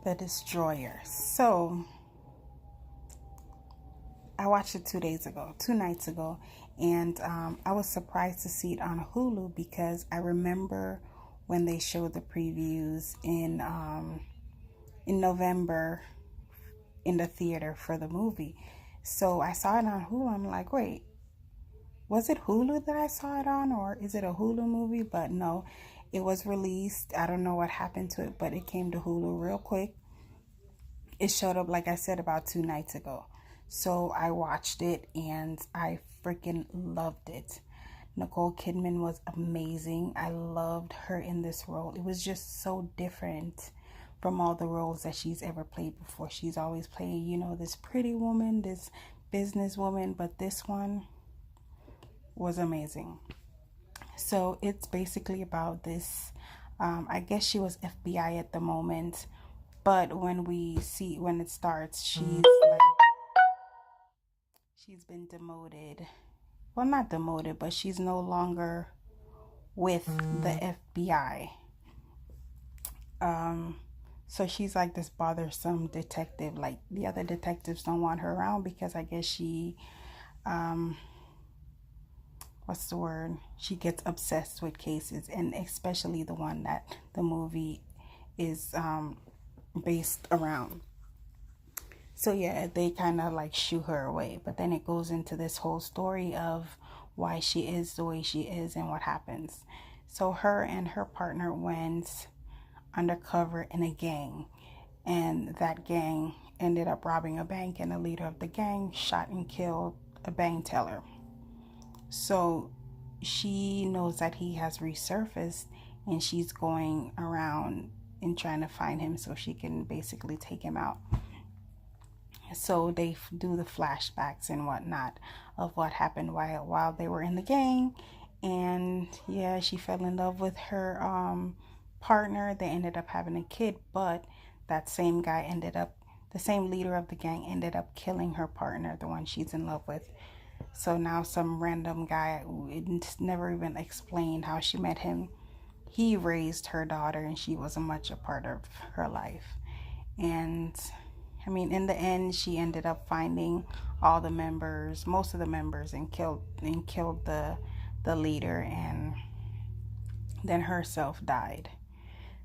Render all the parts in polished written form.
The Destroyer. So I watched it 2 nights ago, and I was surprised to see it on Hulu because I remember when they showed the previews in November in the theater for the movie. So I saw it on Hulu. I'm like, wait, was it Hulu that I saw it on, or is it a Hulu movie? But no, it was released. I don't know what happened to it, but it came to Hulu real quick. It showed up, like I said, about 2 nights ago. So I watched it and I freaking loved it. Nicole Kidman was amazing. I loved her in this role. It was just so different from all the roles that she's ever played before. She's always playing, this pretty woman, this businesswoman, but this one was amazing. So it's basically about this. I guess she was FBI at the moment, but when it starts, she's been demoted. Well, not demoted, but she's no longer with the FBI. So she's like this bothersome detective. Like the other detectives don't want her around because I guess she, what's the word? She gets obsessed with cases, and especially the one that the movie is based around. So yeah, they kind of like shoo her away. But then it goes into this whole story of why she is the way she is and what happens. So her and her partner went undercover in a gang, and that gang ended up robbing a bank, and the leader of the gang shot and killed a bank teller. So she knows that he has resurfaced, and she's going around and trying to find him so she can basically take him out. So they do the flashbacks and whatnot of what happened while they were in the gang. And yeah, she fell in love with her partner. They ended up having a kid, but that same guy the same leader of the gang ended up killing her partner, the one she's in love with. So now some random guy, it's never even explained how she met him. He raised her daughter and she wasn't much a part of her life. And I mean, in the end, she ended up finding most of the members, and killed the leader, and then herself died.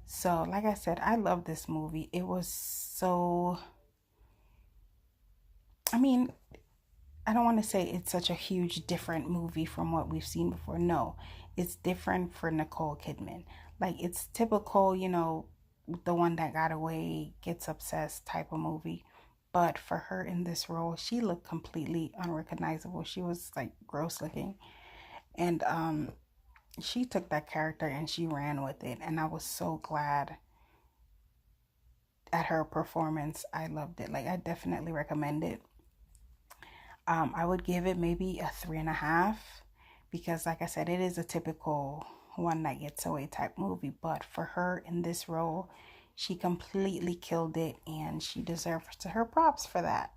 So, like I said, I love this movie. It was so. I mean, I don't want to say it's such a huge different movie from what we've seen before. No, it's different for Nicole Kidman. Like it's typical, the one that got away gets obsessed type of movie. But for her in this role, she looked completely unrecognizable. She was like gross looking. And she took that character and she ran with it. And I was so glad at her performance. I loved it. Like I definitely recommend it. I would give it maybe a 3.5 because, like I said, it is a typical one that gets away type movie. But for her in this role, she completely killed it, and she deserves her props for that.